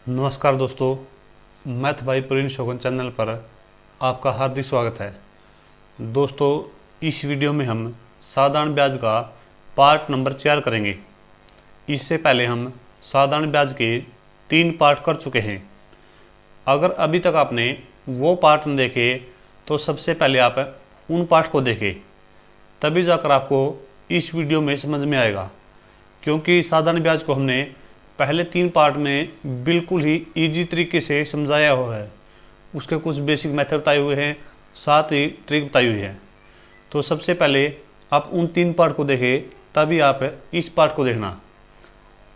नमस्कार दोस्तों, मैथ भाई प्रवीण शोगन चैनल पर आपका हार्दिक स्वागत है। दोस्तों, इस वीडियो में हम साधारण ब्याज का पार्ट नंबर 4 करेंगे। इससे पहले हम साधारण ब्याज के 3 पार्ट कर चुके हैं। अगर अभी तक आपने वो पार्ट न देखे तो सबसे पहले आप उन पार्ट को देखें, तभी जाकर आपको इस वीडियो में समझ में आएगा। क्योंकि साधारण ब्याज को हमने पहले 3 पार्ट में बिल्कुल ही इजी तरीके से समझाया हुआ है। उसके कुछ बेसिक मेथड बताए हुए हैं, साथ ही ट्रिक बताई हुई है। तो सबसे पहले आप उन 3 पार्ट को देखें, तभी आप इस पार्ट को देखना।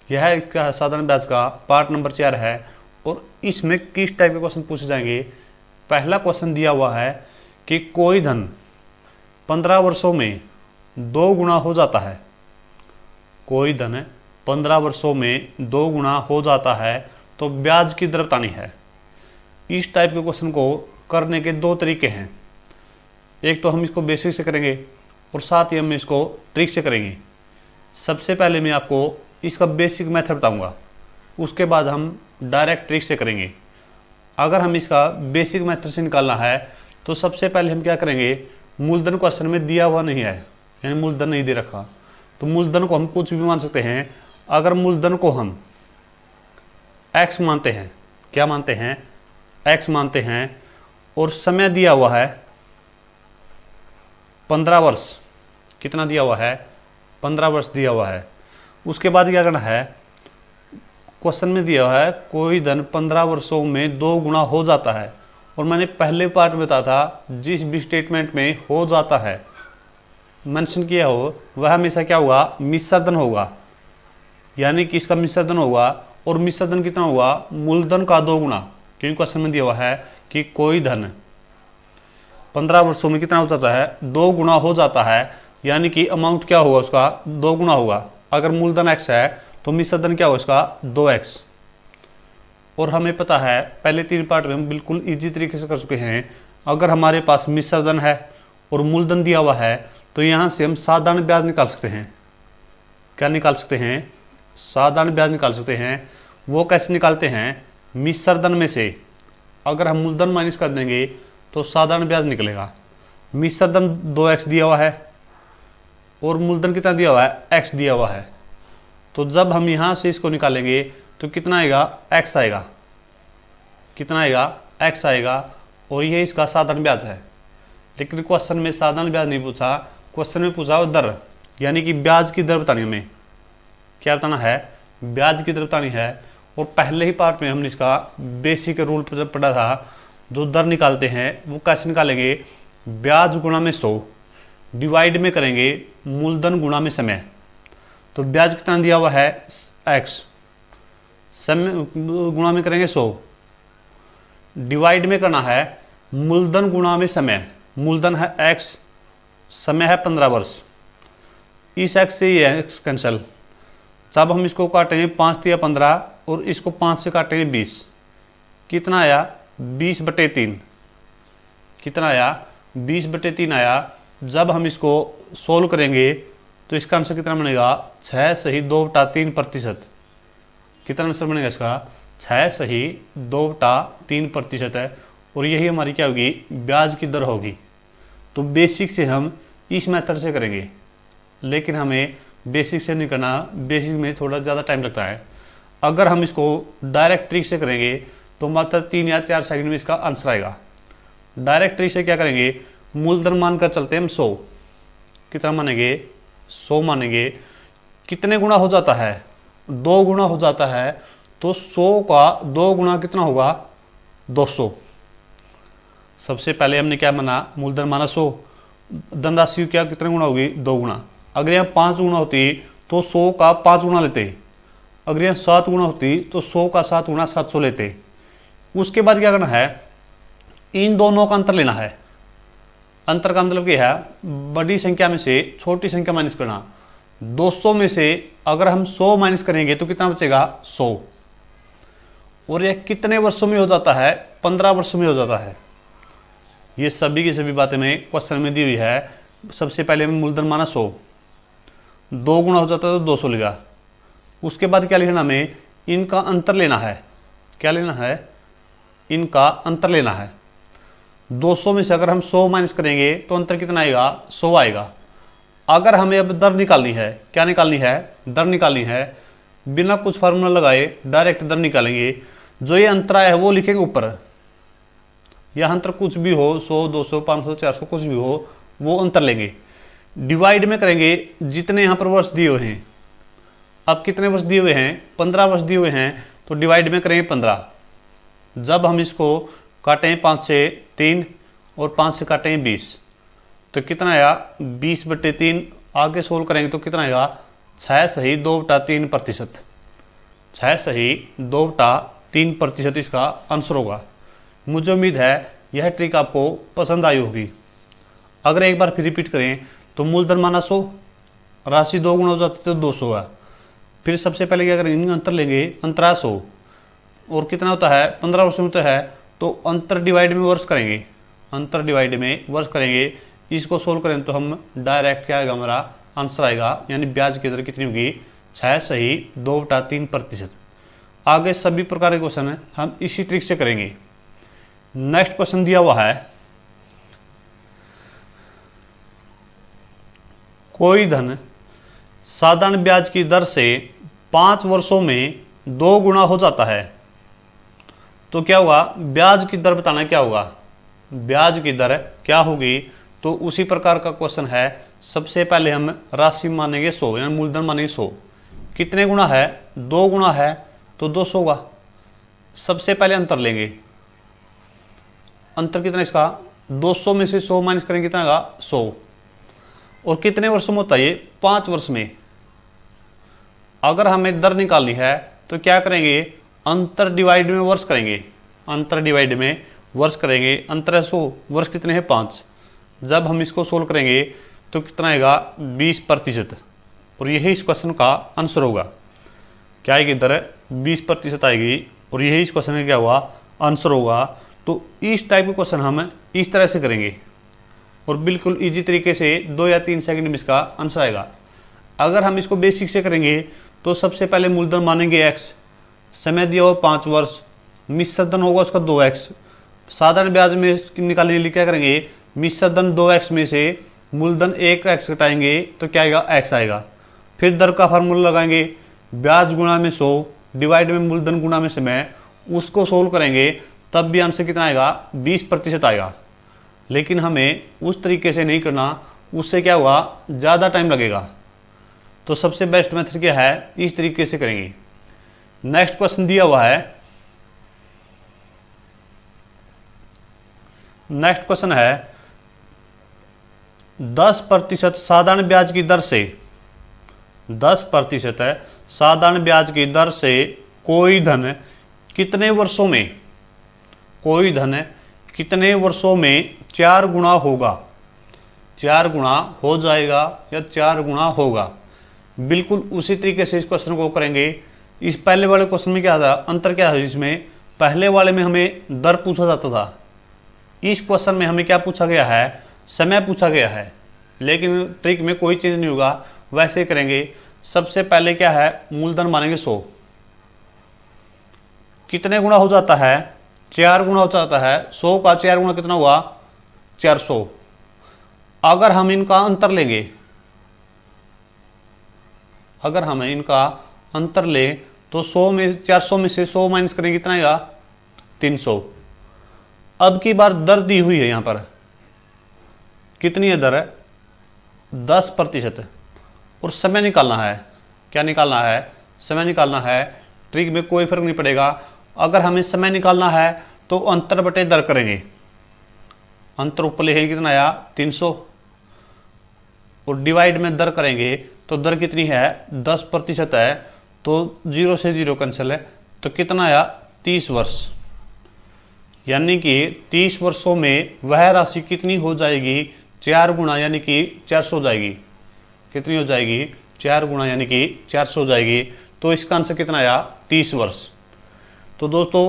यह क्या है, साधारण ब्याज का पार्ट नंबर 4 है और इसमें किस टाइप के क्वेश्चन पूछे जाएंगे। पहला क्वेश्चन दिया हुआ है कि कोई धन 15 वर्षों में 2 गुना हो जाता है। कोई धन 15 वर्षों में 2 गुना हो जाता है तो ब्याज की दर बतानी है। इस टाइप के क्वेश्चन को करने के 2 तरीके हैं। एक तो हम इसको बेसिक से करेंगे और साथ ही हम इसको ट्रिक से करेंगे। सबसे पहले मैं आपको इसका बेसिक मेथड बताऊंगा, उसके बाद हम डायरेक्ट ट्रिक से करेंगे। अगर हम इसका बेसिक मेथड से निकालना है तो सबसे पहले हम क्या करेंगे, मूलधन क्वेश्चन में दिया हुआ नहीं है, यानी मूलधन नहीं दे रखा, तो मूलधन को हम कुछ भी मान सकते हैं। अगर मूलधन को हम x मानते हैं, क्या मानते हैं, x मानते हैं, और समय दिया हुआ है 15 वर्ष। कितना दिया हुआ है, 15 वर्ष दिया हुआ है। उसके बाद क्या करना है, क्वेश्चन में दिया हुआ है कोई धन 15 वर्षों में 2 गुना हो जाता है। और मैंने पहले पार्ट में बताया था, जिस भी स्टेटमेंट में हो जाता है मेंशन किया हो वह हमेशा क्या होगा, मिश्रधन होगा, यानी कि इसका मिश्रधन होगा। और मिश्रधन कितना होगा, मूलधन का 2 गुना। क्योंकि क्वेश्चन में दिया हुआ है कि कोई धन 15 वर्षों में कितना हो जाता है, 2 गुना हो जाता है, यानी कि अमाउंट क्या होगा उसका, 2 गुना होगा। अगर मूलधन x है तो मिश्रधन क्या होगा इसका, 2x। और हमें पता है पहले 3 पार्ट में हम बिल्कुल इजी तरीके से कर चुके हैं। अगर हमारे पास मिश्रधन है और मूलधन दिया हुआ है तो यहाँ से हम साधारण ब्याज निकाल सकते हैं। क्या निकाल सकते हैं, साधारण ब्याज निकाल सकते हैं। वो कैसे निकालते हैं, मिश्रधन में से अगर हम मूलधन माइनस कर देंगे तो साधारण ब्याज निकलेगा। मिश्रधन 2x दिया हुआ है और मूलधन कितना दिया हुआ है, x दिया हुआ है। तो जब हम यहाँ से इसको निकालेंगे तो कितना आएगा, x आएगा। कितना आएगा, x आएगा। और ये इसका साधारण ब्याज है। लेकिन क्वेश्चन में साधारण ब्याज नहीं पूछा, क्वेश्चन में पूछा दर, यानी कि ब्याज की दर बतानी। हमें क्या बताना है, ब्याज की दर बतानी है। और पहले ही पार्ट में हमने इसका बेसिक रूल पढ़ा था, जो दर निकालते हैं वो कैसे निकालेंगे, ब्याज गुणा में 100 डिवाइड में करेंगे मूलधन गुणा में समय। तो ब्याज कितना दिया हुआ है, x, समय गुणा में करेंगे 100, डिवाइड में करना है मूलधन गुणा में समय। मूलधन है x, समय है 15 वर्ष। इस x से ये x कैंसिल। जब हम इसको काटेंगे 5 या 15 और इसको 5 से काटेंगे 20, कितना आया, 20/3। कितना आया, 20/3 आया। जब हम इसको सोल्व करेंगे तो इसका आंसर कितना बनेगा, 6 सही 2/3%। कितना आंसर बनेगा इसका, 6 सही 2/3% है। और यही हमारी क्या होगी, ब्याज की दर होगी। तो बेसिक से हम इस मेथड से करेंगे, लेकिन हमें बेसिक से नहीं करना, बेसिक में थोड़ा ज़्यादा टाइम लगता है। अगर हम इसको डायरेक्ट ट्रिक से करेंगे तो मात्र 3 या 4 सेकंड में इसका आंसर आएगा। डायरेक्ट ट्रिक से क्या करेंगे, मूलधन मानकर चलते हैं हम 100। कितना मानेंगे, 100 मानेंगे। कितने गुना हो जाता है, 2 गुना हो जाता है। तो 100 का 2 गुना कितना होगा, 200। सबसे पहले हमने क्या माना, मूलधन माना 100, धनराशि क्या कितने गुना होगी, 2 गुना। अगर यहाँ 5 गुना होती तो 100 का 5 गुना लेते। अगर यहाँ 7 गुना होती तो 100 का 7 गुना 700 लेते। उसके बाद क्या करना है, इन दोनों का अंतर लेना है। अंतर का मतलब क्या है, बड़ी संख्या में से छोटी संख्या माइनस करना। 200 में से अगर हम 100 माइनस करेंगे तो कितना बचेगा, 100। और यह कितने वर्षों में हो जाता है, 15 वर्षों में हो जाता है। ये सभी की सभी बातें में क्वेश्चन में दी हुई है। सबसे पहले में मूलधन माना 100, 2 गुना हो जाता है तो 200 लिखा। उसके बाद क्या लिखना, हमें इनका अंतर लेना है। क्या लेना है, इनका अंतर लेना है। 200 में से अगर हम 100 माइनस करेंगे तो अंतर कितना आएगा, 100 आएगा। अगर हमें अब दर निकालनी है, क्या निकालनी है, दर निकालनी है, बिना कुछ फार्मूला लगाए डायरेक्ट दर निकालेंगे। जो ये अंतर आया है वो लिखेंगे ऊपर, यह अंतर कुछ भी हो, 100, 200, 500, 400 कुछ भी हो, वो अंतर लेंगे। डिवाइड में करेंगे जितने यहाँ पर वर्ष दिए हुए हैं। अब कितने वर्ष दिए हुए हैं, 15 वर्ष दिए हुए हैं, तो डिवाइड में करेंगे 15। जब हम इसको काटें 5 से 3 और 5 से काटें 20, तो कितना आया, 20/3। आगे सोल्व करेंगे तो कितना आएगा, 6 सही 2/3%। 6 सही 2/3% इसका आंसर होगा। मुझे उम्मीद है यह ट्रिक आपको पसंद आई होगी। अगर एक बार फिर रिपीट करें तो मूलधन माना 100, राशि 2 गुना हो जाती तो 200 है। फिर सबसे पहले क्या करेंगे, अंतर लेंगे, अंतर 100 और कितना होता है, 15 वर्ष में होता है, तो अंतर डिवाइड में वर्ष करेंगे, अंतर डिवाइड में वर्ष करेंगे। इसको सोल्व करें तो हम डायरेक्ट क्या आएगा, हमारा आंसर आएगा, यानी ब्याज की दर कितनी होगी, 6 सही 2/3%। आगे सभी प्रकार के क्वेश्चन हम इसी ट्रिक से करेंगे। नेक्स्ट क्वेश्चन दिया हुआ है, कोई धन साधारण ब्याज की दर से 5 वर्षों में 2 गुना हो जाता है, तो क्या होगा, ब्याज की दर बताना, क्या होगा, ब्याज की दर क्या होगी। तो उसी प्रकार का क्वेश्चन है। सबसे पहले हम राशि मानेंगे 100, यानी मूलधन मानेंगे 100। कितने गुना है, 2 गुना है, तो 200 होगा। सबसे पहले अंतर लेंगे, अंतर कितना इसका, 200 में से 100 माइनस करेंगे कितना आएगा, 100। और कितने वर्षों में होता है ये, 5 वर्ष में। अगर हमें दर निकालनी है तो क्या करेंगे, अंतर डिवाइड में वर्ष करेंगे, अंतर डिवाइड में वर्ष करेंगे। अंतर है 100, वर्ष कितने हैं, 5। जब हम इसको सोल्व करेंगे तो कितना आएगा, 20%। और यही इस क्वेश्चन का आंसर होगा। क्या आएगी दर, 20% आएगी, और यही इस क्वेश्चन का क्या हुआ, आंसर होगा। तो इस टाइप के क्वेश्चन हम इस तरह से करेंगे और बिल्कुल इजी तरीके से 2 या 3 सेकंड में इसका आंसर आएगा। अगर हम इसको बेसिक से करेंगे तो सबसे पहले मूलधन मानेंगे x, समय दिया हो 5 वर्ष, मिश्र धन होगा उसका 2x। साधारण ब्याज में निकालने के लिए क्या करेंगे, मिश्र धन 2x में से मूलधन 1x घटाएंगे तो क्या आएगा, x आएगा। फिर दर का फार्मूला लगाएंगे, ब्याज गुणा में 100 डिवाइड में मूलधन गुणा में समय, उसको सोल्व करेंगे तब भी आंसर कितना आएगा, 20% आएगा। लेकिन हमें उस तरीके से नहीं करना, उससे क्या हुआ, ज़्यादा टाइम लगेगा। तो सबसे बेस्ट मेथड क्या है, इस तरीके से करेंगे। नेक्स्ट क्वेश्चन दिया हुआ है, नेक्स्ट क्वेश्चन है 10% साधारण ब्याज की दर से, 10% साधारण ब्याज की दर से कोई धन कितने वर्षों में, कोई धन कितने वर्षों में 4 गुना होगा, 4 गुना हो जाएगा या 4 गुना होगा। बिल्कुल उसी तरीके से इस क्वेश्चन को करेंगे। इस पहले वाले क्वेश्चन में क्या था, अंतर क्या है, इसमें पहले वाले में हमें दर पूछा जाता था, इस क्वेश्चन में हमें क्या पूछा गया है, समय पूछा गया है। लेकिन ट्रिक में कोई चीज़ नहीं होगा, वैसे ही करेंगे। सबसे पहले क्या है, मूलधन मानेंगे 100, कितने गुना हो जाता है, 4 गुना हो जाता है। 100 का 4 गुना कितना हुआ, 400। अगर हम इनका अंतर लेंगे, अगर हम इनका अंतर लें तो 100 में 400 में से 100 माइनस करेंगे कितना आएगा, 300। अब की बार दर दी हुई है, यहाँ पर कितनी है दर, 10%। और समय निकालना है, क्या निकालना है, समय निकालना है। ट्रिक में कोई फर्क नहीं पड़ेगा। अगर हमें समय निकालना है तो अंतर बटे दर करेंगे। अंतर ऊपर लिखेंगे कितना आया, 300, और डिवाइड में दर करेंगे तो दर कितनी है, 10% है, तो 0 से 0 कैंसिल है, तो कितना आया, 30 वर्ष। यानी कि 30 वर्षों में वह राशि कितनी हो जाएगी, 4 गुना, यानी कि 400 हो जाएगी। कितनी हो जाएगी, 4 गुना, यानी कि 400 हो जाएगी। तो इसका आंसर कितना आया, 30 वर्ष। तो दोस्तों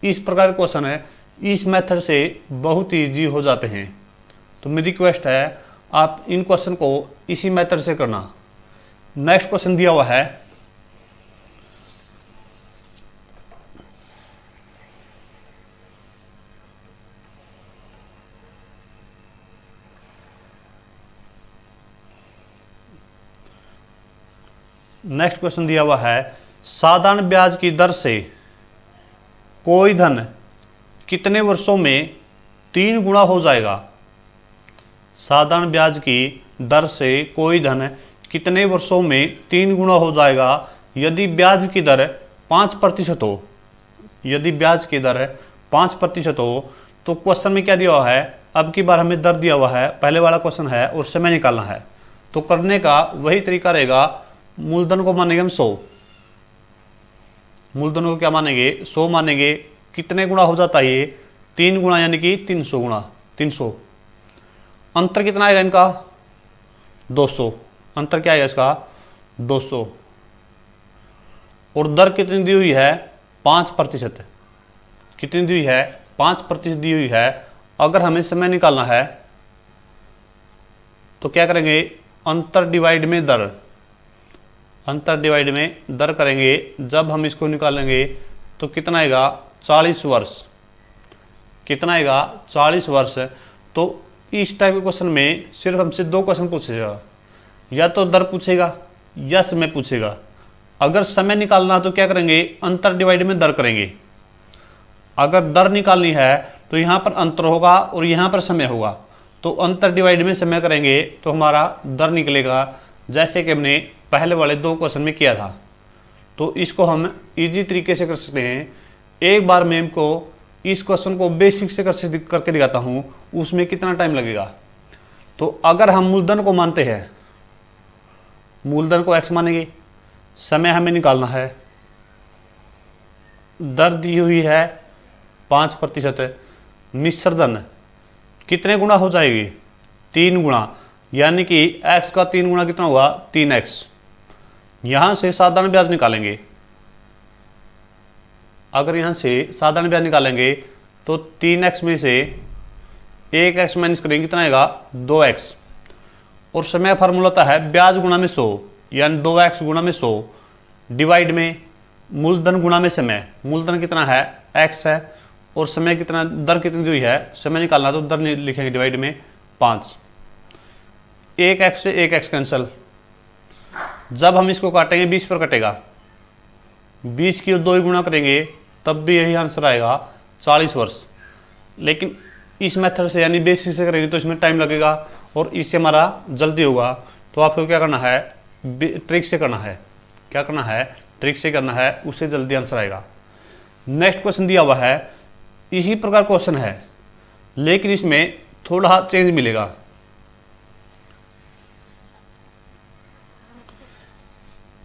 इस प्रकार क्वेश्चन है, इस मेथड से बहुत ईजी हो जाते हैं। तो मेरी रिक्वेस्ट है आप इन क्वेश्चन को इसी मेथड से करना। नेक्स्ट क्वेश्चन दिया हुआ है, नेक्स्ट क्वेश्चन दिया हुआ है साधारण ब्याज की दर से कोई धन कितने वर्षों में 3 गुना हो जाएगा। साधारण ब्याज की दर से कोई धन कितने वर्षों में 3 गुना हो जाएगा यदि ब्याज की दर 5% हो। यदि ब्याज की दर 5% हो तो क्वेश्चन में क्या दिया हुआ है, अब की बार हमें दर दिया हुआ है, पहले वाला क्वेश्चन है और समय निकालना है। तो करने का वही तरीका रहेगा, मूलधन को मानेंगे हम 100, मूलधन को क्या मानेंगे 100 मानेंगे। कितने गुना हो जाता है ये 3 गुना यानी कि 300 गुना 300। अंतर कितना आएगा इनका 200, अंतर क्या आएगा इसका 200। और दर कितनी दी हुई है 5%, कितनी दी हुई है 5% दी हुई है। अगर हमें समय निकालना है तो क्या करेंगे, अंतर डिवाइड में दर, अंतर डिवाइड में दर करेंगे। जब हम इसको निकालेंगे तो कितना आएगा 40 वर्ष, कितना आएगा 40 वर्ष। तो इस टाइप के क्वेश्चन में सिर्फ हमसे 2 क्वेश्चन पूछेगा, या तो दर पूछेगा या समय पूछेगा। अगर समय निकालना तो क्या करेंगे, अंतर डिवाइड में दर करेंगे। अगर दर निकालनी है तो यहाँ पर अंतर होगा और यहाँ पर समय होगा, तो अंतर डिवाइड में समय करेंगे तो हमारा दर निकलेगा, जैसे कि हमने पहले वाले 2 क्वेश्चन में किया था। तो इसको हम इजी तरीके से कर सकते हैं। एक बार मैं इनको इस क्वेश्चन को बेसिक से करके दिखाता हूँ, उसमें कितना टाइम लगेगा। तो अगर हम मूलधन को मानते हैं, मूलधन को x मानेंगे, समय हमें निकालना है, दर दी हुई है 5%, मिश्र धन कितने गुना हो जाएगी 3 गुना, यानी कि x का 3 गुना कितना हुआ 3x। यहां से साधारण ब्याज निकालेंगे। अगर यहां से साधारण ब्याज निकालेंगे तो 3x में से 1x माइनस करेंगे, कितना आएगा 2x। और समय फार्मूला होता है ब्याज गुणा में 100, यानी 2x गुणा में 100 डिवाइड में मूलधन गुणा में समय। मूलधन कितना है x है और समय कितना, दर कितनी दी हुई है, समय निकालना तो दर लिखेंगे डिवाइड में 5। 1x से 1x कैंसल। जब हम इसको काटेंगे 20 पर कटेगा, 20 की 2 गुणा करेंगे तब भी यही आंसर आएगा 40 वर्ष। लेकिन इस मेथड से यानी बेसिक से करेंगे तो इसमें टाइम लगेगा और इससे हमारा जल्दी होगा। तो आपको क्या करना है, ट्रिक से करना है। क्या करना है, ट्रिक से करना है, उससे जल्दी आंसर आएगा। नेक्स्ट क्वेश्चन दिया हुआ है, इसी प्रकार क्वेश्चन है लेकिन इसमें थोड़ा चेंज मिलेगा।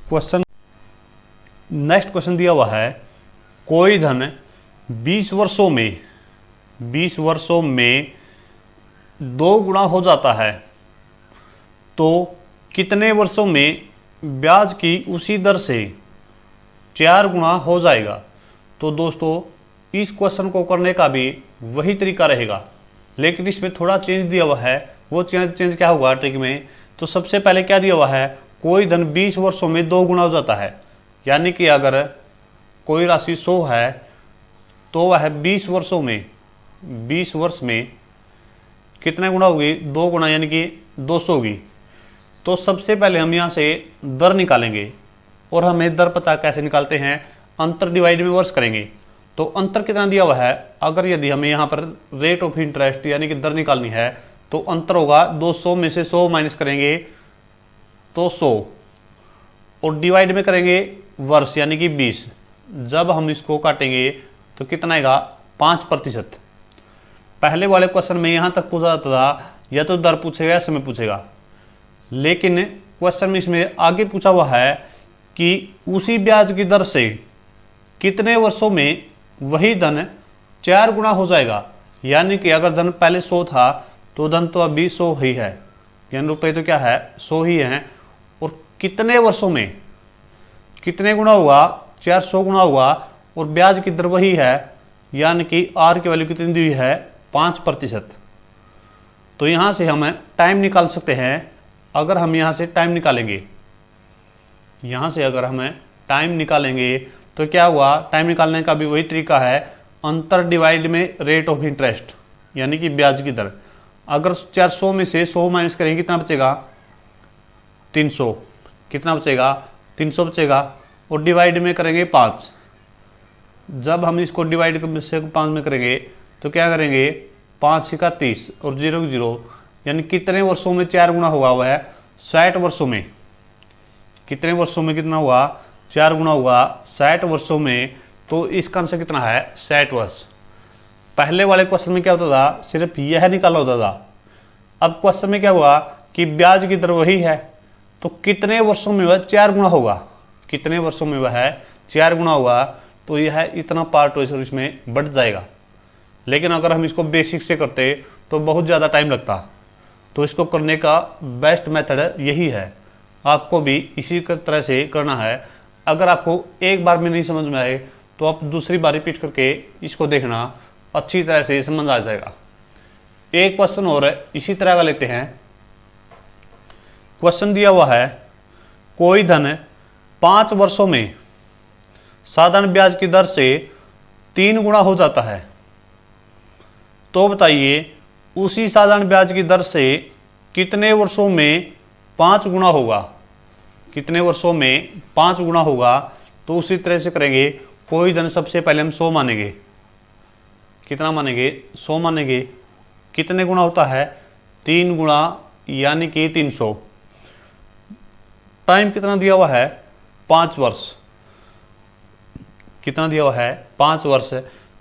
क्वेश्चन, नेक्स्ट क्वेश्चन दिया हुआ है, कोई धन 20 वर्षों में 2 गुना हो जाता है तो कितने वर्षों में ब्याज की उसी दर से 4 गुना हो जाएगा। तो दोस्तों इस क्वेश्चन को करने का भी वही तरीका रहेगा, लेकिन इसमें थोड़ा चेंज दिया हुआ है। वो चेंज क्या होगा ट्रिक में, तो सबसे पहले क्या दिया हुआ है, कोई धन 20 वर्षों में 2 गुना हो जाता है। यानी कि अगर कोई राशि 100 है तो वह 20 वर्षों में 20 वर्ष में कितने गुना होगी 2 गुना, यानी कि 200 होगी। तो सबसे पहले हम यहाँ से दर निकालेंगे और हमें दर पता कैसे निकालते हैं, अंतर डिवाइड में वर्ष करेंगे। तो अंतर कितना दिया हुआ है, अगर यदि हमें यहाँ पर रेट ऑफ इंटरेस्ट यानी कि दर निकालनी है तो अंतर होगा 200 में से 100 माइनस करेंगे तो 100 और डिवाइड में करेंगे वर्ष यानी कि 20। जब हम इसको काटेंगे तो कितना आएगा 5%। पहले वाले क्वेश्चन में यहाँ तक पूछा जाता था या तो दर पूछेगा या समय पूछेगा, लेकिन क्वेश्चन में इसमें आगे पूछा हुआ है कि उसी ब्याज की दर से कितने वर्षों में वही धन 4 गुना हो जाएगा। यानी कि अगर धन पहले 100 था तो धन तो अभी 100 ही है, यानी रुपए तो क्या है 100 ही है। और कितने वर्षों में कितने गुना हुआ 400 गुना हुआ और ब्याज की दर वही है, यानी कि आर की वैल्यू कितनी दी है 5%। तो यहाँ से हम टाइम निकाल सकते हैं। अगर हम यहाँ से टाइम निकालेंगे, यहाँ से अगर हमें टाइम निकालेंगे तो क्या हुआ, टाइम निकालने का भी वही तरीका है, अंतर डिवाइड में रेट ऑफ इंटरेस्ट यानी कि ब्याज की दर। अगर 400 में से 100 माइनस करेंगे कितना बचेगा 300, कितना बचेगा 300 बचेगा, और डिवाइड में करेंगे 5। जब हम इसको डिवाइड से 5 में करेंगे तो क्या करेंगे, 5 का 30 और 0 0, यानी कितने वर्षों में 4 गुना हुआ हुआ है, 60 वर्षों में। कितने वर्षों में कितना हुआ, 4 गुना हुआ 60 वर्षों में। तो इसका आंसर कितना है, 60 वर्ष। पहले वाले क्वेश्चन में क्या होता था, सिर्फ यह निकाला होता था। अब क्वेश्चन में क्या हुआ कि ब्याज की दर वही है, तो कितने वर्षों में वह 4 गुना होगा, कितने वर्षों में वह 4 गुना होगा, तो यह इतना पार्ट इसमें बढ़ जाएगा। लेकिन अगर हम इसको बेसिक से करते तो बहुत ज़्यादा टाइम लगता। तो इसको करने का बेस्ट मेथड यही है, आपको भी इसी तरह से करना है। अगर आपको एक बार में नहीं समझ में आए तो आप दूसरी बार रिपीट करके इसको देखना, अच्छी तरह से समझ आ जाएगा। एक क्वेश्चन और इसी तरह का लेते हैं। क्वेश्चन दिया हुआ है, कोई धन 5 वर्षों में साधारण ब्याज की दर से 3 गुना हो जाता है, तो बताइए उसी साधारण ब्याज की दर से कितने वर्षों में 5 गुना होगा, कितने वर्षों में 5 गुना होगा। तो उसी तरह से करेंगे, कोई धन सबसे पहले हम 100 मानेंगे, कितना मानेंगे, 100 मानेंगे। कितने गुना होता है, 3 गुना, यानी कि 300। टाइम कितना दिया हुआ है, 5 वर्ष। कितना दिया हुआ है, 5 वर्ष।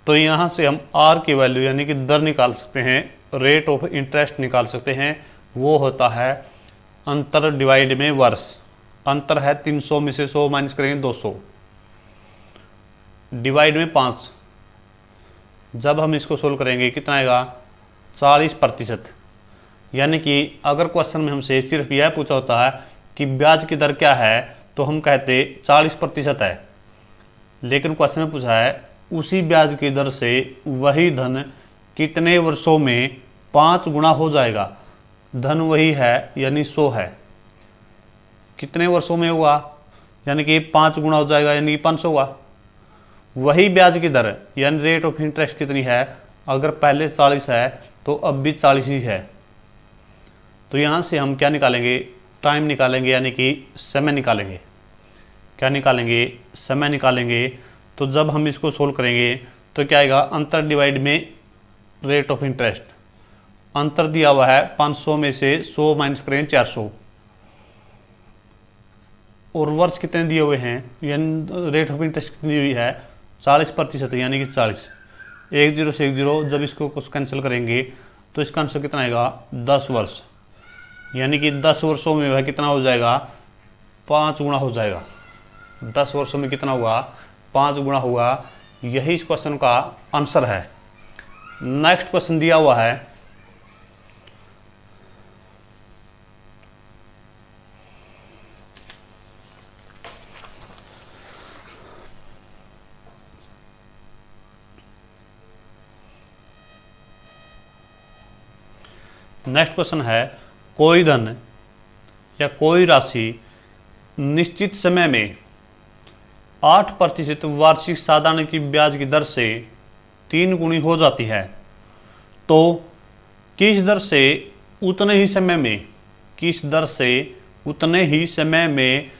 तो यहाँ से हम आर की वैल्यू यानी कि दर निकाल सकते हैं, रेट ऑफ इंटरेस्ट निकाल सकते हैं। वो होता है अंतर डिवाइड में वर्ष। अंतर है 300 में से 100 माइनस करेंगे 200, डिवाइड में 5। जब हम इसको सोल्व करेंगे कितना आएगा, 40%। यानी कि अगर क्वेश्चन में हमसे सिर्फ यह पूछा होता है कि ब्याज की दर क्या है, तो हम कहते 40% है। लेकिन क्वेश्चन में पूछा है उसी ब्याज की दर से वही धन कितने वर्षों में 5 गुना हो जाएगा। धन वही है यानी 100 है, कितने वर्षों में हुआ, यानी कि 5 गुना हो जाएगा, यानी कि 500 हुआ। वही ब्याज की दर यानी रेट ऑफ इंटरेस्ट कितनी है, अगर पहले 40 है तो अब भी 40 ही है। तो यहाँ से हम क्या निकालेंगे, टाइम निकालेंगे, यानी कि समय निकालेंगे। क्या निकालेंगे, समय निकालेंगे। तो जब हम इसको सोल्व करेंगे तो क्या आएगा, अंतर डिवाइड में रेट ऑफ इंटरेस्ट। अंतर दिया हुआ है 500 में से 100 माइनस करेंगे 400, और वर्ष कितने दिए हुए हैं, यानी रेट ऑफ इंटरेस्ट कितनी दी हुई है, 40%, यानी कि 40। 1 0 से 1 0, जब इसको कुछ कैंसिल करेंगे तो इसका आंसर कितना आएगा, 10 वर्ष। यानी कि 10 वर्षों में वह कितना हो जाएगा, 5 गुना हो जाएगा। 10 वर्षों में कितना हुआ, 5 गुना हुआ। यही इस क्वेश्चन का आंसर है। नेक्स्ट क्वेश्चन दिया हुआ है, नेक्स्ट क्वेश्चन है, कोई धन या कोई राशि निश्चित समय में 8% वार्षिक साधारण की ब्याज की दर से 3 गुनी हो जाती है, तो किस दर से उतने ही समय में, किस दर से उतने ही समय में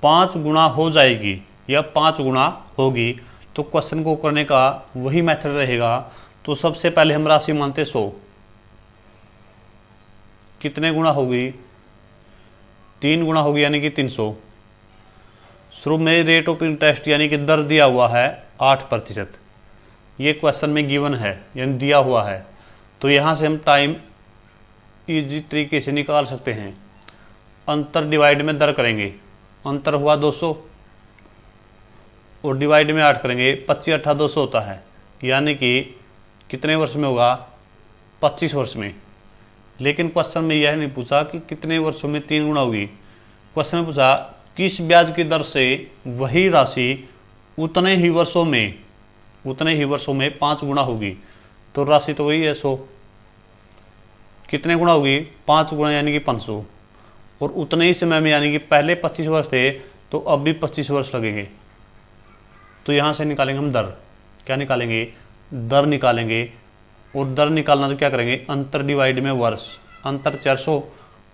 5 गुना हो जाएगी या 5 गुना होगी। तो क्वेश्चन को करने का वही मेथड रहेगा। तो सबसे पहले हम राशि मानते 100, कितने गुना होगी, 3 गुना होगी, यानी कि 300। शुरू में रेट ऑफ इंटरेस्ट यानी कि दर दिया हुआ है 8%, ये क्वेश्चन में गिवन है यानी दिया हुआ है। तो यहाँ से हम टाइम इजी तरीके से निकाल सकते हैं। अंतर डिवाइड में दर करेंगे, अंतर हुआ 200 और डिवाइड में 8 करेंगे, 25 8 200 होता है, यानी कि कितने वर्ष में होगा, 25 वर्ष में। लेकिन क्वेश्चन में यह नहीं पूछा कि कितने वर्षों में 3 गुना होगी। क्वेश्चन में पूछा किस ब्याज की दर से वही राशि उतने ही वर्षों में 5 गुना होगी। तो राशि तो वही है 100, कितने गुना होगी, 5 गुना, यानी कि 500। और उतने ही समय में, यानी कि पहले 25 वर्ष थे तो अब भी 25 वर्ष लगेंगे। तो यहाँ से निकालेंगे हम दर, क्या निकालेंगे, दर निकालेंगे। और दर निकालना तो क्या करेंगे, अंतर डिवाइड में वर्ष। अंतर 400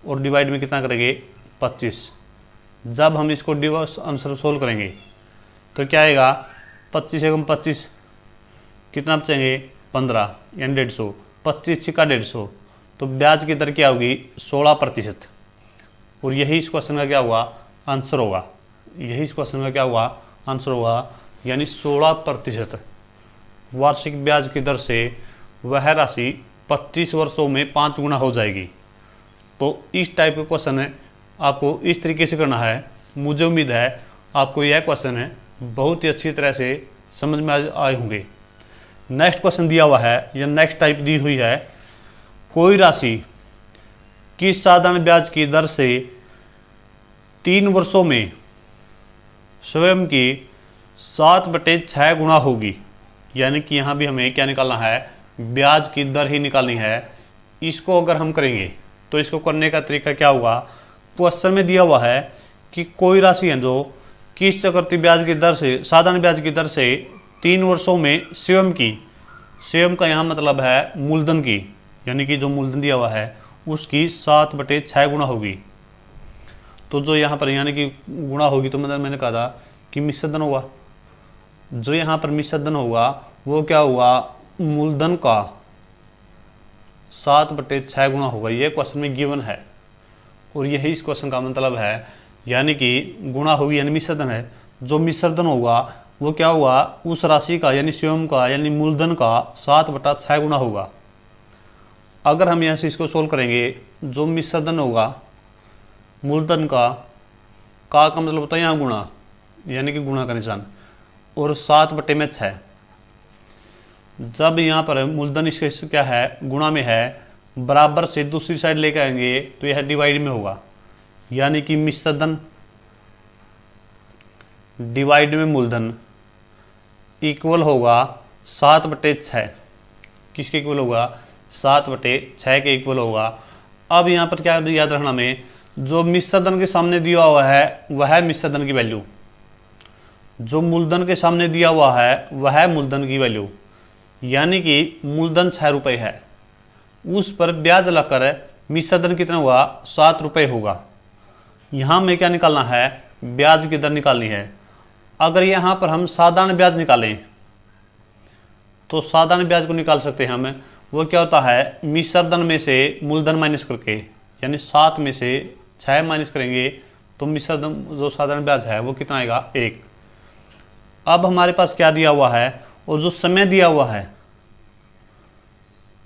और डिवाइड में कितना करेंगे, 25। जब हम इसको डिवाइस आंसर सोल्व करेंगे तो क्या आएगा, 25 एकम 25, कितना बचेंगे 15 यानी 150, 25 छिका 150, तो ब्याज की दर क्या होगी 16%। और यही इस क्वेश्चन का क्या हुआ आंसर होगा, यही इस क्वेश्चन का क्या हुआ आंसर होगा, यानी 16% वार्षिक ब्याज की दर से वह राशि 25 वर्षों में 5 गुना हो जाएगी। तो इस टाइप का क्वेश्चन है आपको इस तरीके से करना है। मुझे उम्मीद है आपको यह क्वेश्चन है बहुत ही अच्छी तरह से समझ में आए होंगे। नेक्स्ट क्वेश्चन दिया हुआ है या नेक्स्ट टाइप दी हुई है, कोई राशि किस साधारण ब्याज की दर से 3 वर्षों में स्वयं की 7/6 गुना होगी। यानी कि यहाँ भी हमें क्या निकालना है, ब्याज की दर ही निकालनी है। इसको अगर हम करेंगे तो इसको करने का तरीका क्या होगा, क्वेश्चन में दिया हुआ है कि कोई राशि है जो किस चक्रवृद्धि ब्याज की दर से साधारण ब्याज की दर से 3 वर्षों में स्वयं का यहाँ मतलब है मूलधन की, यानी कि जो मूलधन दिया हुआ है उसकी 7/6 गुना होगी। तो जो यहाँ पर यानी कि गुणा होगी, तो मतलब मैंने कहा था कि मिश्रधन होगा। जो यहाँ पर मिश्रधन होगा वो क्या हुआ, मूलधन का 7/6 गुना होगा। ये क्वेश्चन में गिवन है और यही इस क्वेश्चन का मतलब है, यानी कि गुणा होगी यानी मिश्रधन है। जो मिश्रधन होगा वो क्या हुआ, उस राशि का यानी स्वयं का यानी मूलधन का 7/6 गुना होगा। अगर हम यहाँ से इसको सोल्व करेंगे, जो मिश्रधन होगा मूलधन का मतलब होता है यहाँ गुणा, यानी कि गुणा का निशान, और 7/6। जब यहाँ पर मूलधन इसके क्या है गुणा में है, बराबर से दूसरी साइड लेकर आएंगे तो यह डिवाइड में होगा, यानी कि मिश्रधन डिवाइड में मूलधन इक्वल होगा 7/6। किसके इक्वल होगा, 7/6 के इक्वल होगा। अब यहाँ पर क्या याद रखना में, जो मिश्रधन के सामने दिया हुआ है वह मिश्रधन की वैल्यू, जो मूलधन के सामने दिया हुआ है वह मूलधन की वैल्यू, यानी कि मूलधन 6 रुपये है, उस पर ब्याज लगाकर मिश्रधन कितना हुआ 7 रुपये होगा। यहाँ में क्या निकालना है, ब्याज की दर निकालनी है। अगर यहाँ पर हम साधारण ब्याज निकालें तो साधारण ब्याज को निकाल सकते हैं हम। वो क्या होता है, मिश्रधन में से मूलधन माइनस करके, यानी 7 में से 6 माइनस करेंगे तो मिश्रधन जो साधारण ब्याज है वो कितना आएगा 1। अब हमारे पास क्या दिया हुआ है, और जो समय दिया हुआ है,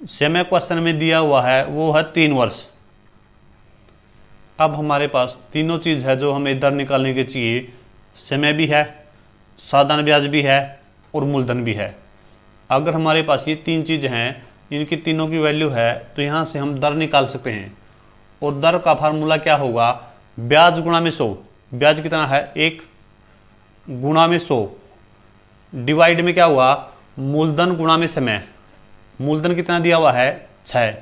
समय क्वेश्चन में दिया हुआ है वो है 3 वर्ष। अब हमारे पास तीनों चीज़ है जो हमें दर निकालने के चाहिए, समय भी है, साधारण ब्याज भी है और मूलधन भी है। अगर हमारे पास ये 3 चीज़ हैं, इनकी तीनों की वैल्यू है, तो यहाँ से हम दर निकाल सकते हैं। और दर का फार्मूला क्या होगा, ब्याज गुणा में 100। ब्याज कितना है 1 गुणा में 100, डिवाइड में क्या हुआ, मूलधन गुणा में समय। मूलधन कितना दिया हुआ है 6,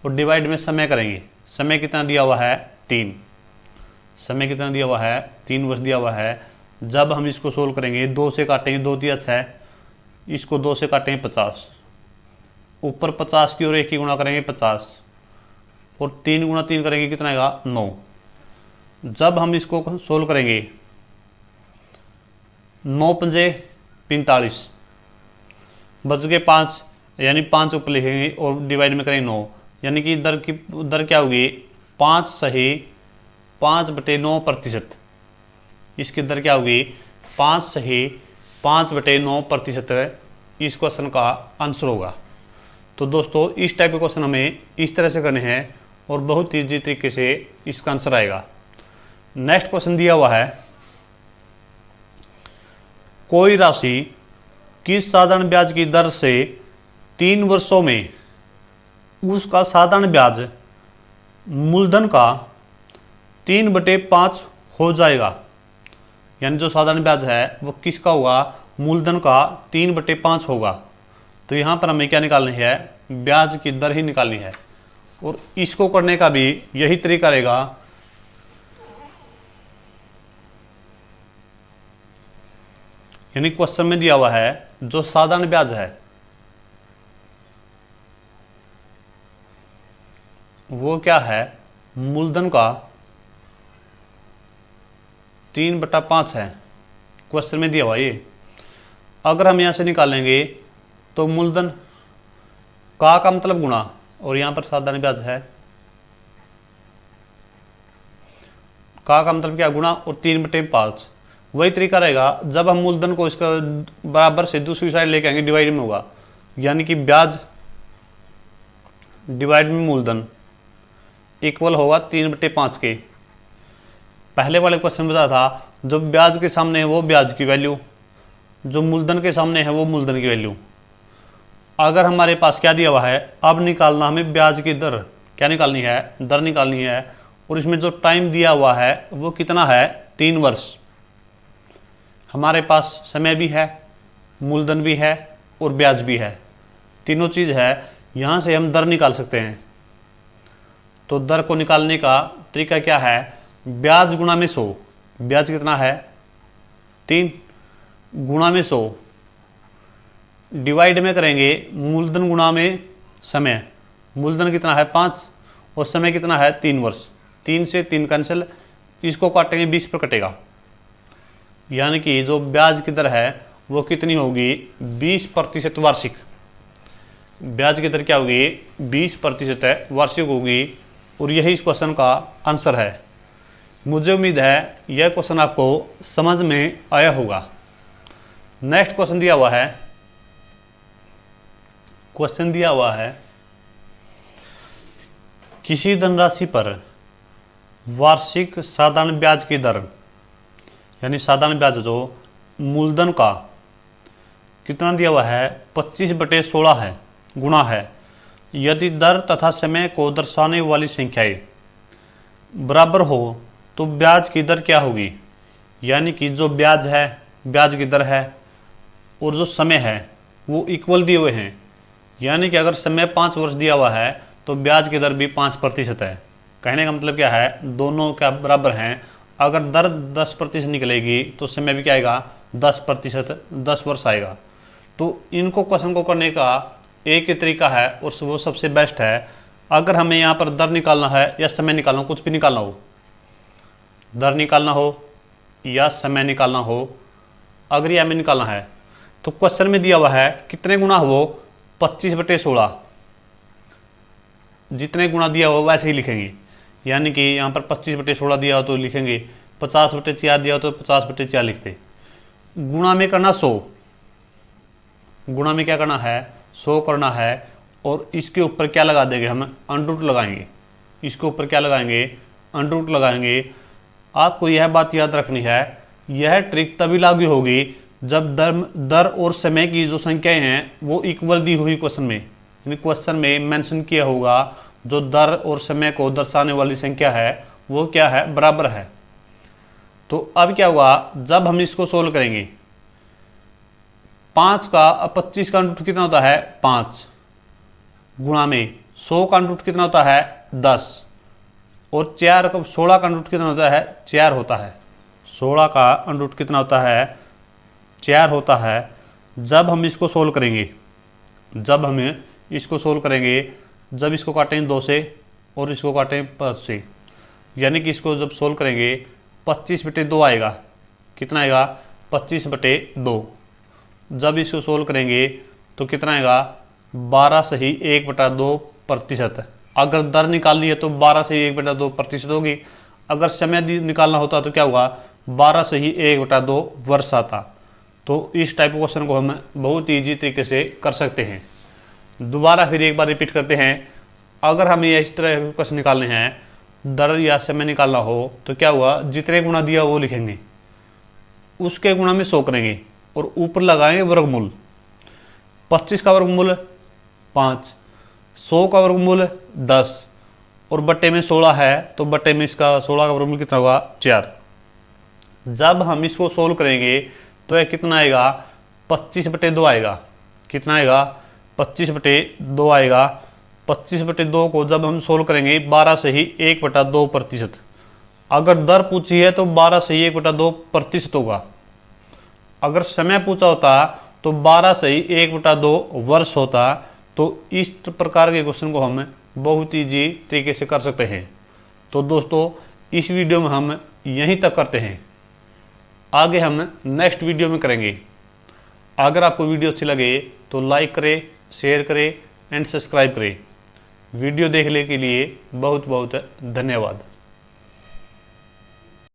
और डिवाइड में समय करेंगे। समय कितना दिया हुआ है 3, समय कितना दिया हुआ है 3 वर्ष दिया हुआ है। जब हम इसको सोल्व करेंगे, 2 से काटेंगे 2 दिया 6, इसको 2 से काटेंगे 50, ऊपर 50 की और 1 की गुणा करेंगे 50, और 3 गुणा 3 करेंगे कितना आएगा 9। जब हम इसको सोल्व करेंगे 9 पंजे 45, बच गए 5, यानी 5 ऊपर लिखेंगे और डिवाइड में करेंगे 9, यानी कि दर क्या होगी 5 सही 5/9%। इसकी दर क्या होगी 5 सही 5/9% इस क्वेश्चन का आंसर होगा। तो दोस्तों इस टाइप के क्वेश्चन हमें इस तरह से करने हैं और बहुत ईजी तरीके से इसका आंसर आएगा। नेक्स्ट क्वेश्चन दिया हुआ है, कोई राशि किस साधारण ब्याज की दर से 3 वर्षों में उसका साधारण ब्याज मूलधन का 3/5 हो जाएगा। यानी जो साधारण ब्याज है वो किसका होगा, मूलधन का 3/5 होगा। तो यहाँ पर हमें क्या निकालनी है, ब्याज की दर ही निकालनी है। और इसको करने का भी यही तरीका रहेगा, यानी क्वेश्चन में दिया हुआ है जो साधारण ब्याज है वो क्या है, मूलधन का 3/5 है, क्वेश्चन में दिया हुआ ये। अगर हम यहाँ से निकालेंगे तो मूलधन का मतलब गुणा, और यहाँ पर साधारण ब्याज है, का मतलब क्या, गुणा, और 3/5। वही तरीका रहेगा जब हम मूलधन को इसका बराबर से दूसरी साइड लेके आएंगे, डिवाइड में होगा, यानी कि ब्याज डिवाइड में मूलधन इक्वल होगा 3/5 के। पहले वाले क्वेश्चन में बताया था जो ब्याज के सामने है वो ब्याज की वैल्यू, जो मूलधन के सामने है वो मूलधन की वैल्यू। अगर हमारे पास क्या दिया हुआ है, अब निकालना हमें ब्याज की दर, क्या निकालनी है, दर निकालनी है, और इसमें जो टाइम दिया हुआ है वो कितना है, 3 वर्ष। हमारे पास समय भी है, मूलधन भी है और ब्याज भी है, तीनों चीज है। यहां से हम दर निकाल सकते हैं। तो दर को निकालने का तरीका क्या है, ब्याज गुणा में 100, ब्याज कितना है 3, गुणा में 100, डिवाइड में करेंगे मूलधन गुणा में समय, मूलधन कितना है 5 और समय कितना है 3 वर्ष। 3 से 3 कैंसिल, इसको काटेंगे 20 पर कटेगा, यानी कि जो ब्याज की दर है वो कितनी होगी, 20% वार्षिक। ब्याज की दर क्या होगी, 20% वार्षिक होगी, और यही इस क्वेश्चन का आंसर है। मुझे उम्मीद है यह क्वेश्चन आपको समझ में आया होगा। नेक्स्ट क्वेश्चन दिया हुआ है, क्वेश्चन दिया हुआ है किसी धनराशि पर वार्षिक साधारण ब्याज की दर, यानी साधारण ब्याज जो मूलधन का कितना दिया हुआ है, 25/16 है, गुणा है। यदि दर तथा समय को दर्शाने वाली संख्याएं बराबर हो तो ब्याज की दर क्या होगी, यानी कि जो ब्याज है, ब्याज की दर है, और जो समय है वो इक्वल दिए हुए हैं, यानी कि अगर समय 5 वर्ष दिया हुआ है तो ब्याज की दर भी 5% है। कहने का मतलब क्या है, दोनों क्या बराबर हैं। अगर दर 10% निकलेगी तो समय भी क्या आएगा, 10%, 10 वर्ष आएगा। तो इनको क्वेश्चन को करने का एक ही तरीका है और वो सबसे बेस्ट है। अगर हमें यहाँ पर दर निकालना है या समय निकालना हो, कुछ भी निकालना हो, दर निकालना हो या समय निकालना हो, अगर ये हमें निकालना है तो क्वेश्चन में दिया हुआ है कितने गुना हो, 25/16, जितने गुना दिया हो वैसे ही लिखेंगे। यानी कि यहाँ पर 25/16 दिया हो तो लिखेंगे, 50/4 दिया हो तो 50/4 लिखते। गुणा में करना 100, गुणा में क्या करना है, 100 करना है, और इसके ऊपर क्या लगा देंगे, हम अंडर रूट लगाएंगे। इसके ऊपर क्या लगाएंगे, अंडर रूट लगाएंगे। आपको यह बात याद रखनी है, यह ट्रिक तभी लागू होगी जब दर और समय की जो संख्याएं हैं वो इक्वल दी हुई क्वेश्चन में, यानी क्वेश्चन में मेंशन किया होगा जो दर और समय को दर्शाने वाली संख्या है वो क्या है, बराबर है। तो अब क्या हुआ, जब हम इसको सोल्व करेंगे, 5 का 25 का अंडर रूट कितना होता है, 5, गुणा में 100 का अंडर रूट कितना होता है, 10, और 16 का अंडर रूट कितना होता है, 4 होता है। 16 का अंडर रूट कितना होता है, 4 होता है। जब हम इसको सोल्व करेंगे, जब हमें इसको सोल्व करेंगे, जब इसको काटेंगे 2 से और इसको काटेंगे 5 से, यानी कि इसको जब सोल्व करेंगे 25/2 आएगा। कितना आएगा, 25/2। जब इसको सोल्व करेंगे तो कितना आएगा, 12 सही 1/2%। अगर दर निकालनी है तो 12 सही 1/2% होगी। अगर समय निकालना होता तो क्या हुआ, 12 सही 1/2 वर्ष आता। तो इस टाइप क्वेश्चन को हम बहुत ईजी तरीके से कर सकते हैं। दोबारा फिर एक बार रिपीट करते हैं। अगर हमें इस तरह क्वेश्चन निकालने हैं, दर या समय निकालना हो तो क्या हुआ, जितने गुना दिया वो लिखेंगे, उसके गुना में 100 करेंगे और ऊपर लगाएंगे वर्गमूल। 25 का वर्गमूल 5, 100 का वर्गमूल 10, और बट्टे में 16 है तो बट्टे में इसका 16 का वर्गमूल कितना होगा, 4। जब हम इसको सोल्व करेंगे तो यह कितना आएगा, 25/2 आएगा। कितना आएगा, 25/2 आएगा। 25/2 को जब हम सोल्व करेंगे 12 से ही 1/2%। अगर दर पूछी है तो 12 से ही 1/2% होगा। अगर समय पूछा होता तो 12 से ही 1/2 वर्ष होता। तो इस प्रकार के क्वेश्चन को हम बहुत ईजी तरीके से कर सकते हैं। तो दोस्तों, इस वीडियो में हम यहीं तक करते हैं। आगे हम नेक्स्ट वीडियो में करेंगे। अगर आपको वीडियो अच्छी लगे तो लाइक करें, शेयर करें एंड सब्सक्राइब करें। वीडियो देखने के लिए बहुत बहुत धन्यवाद।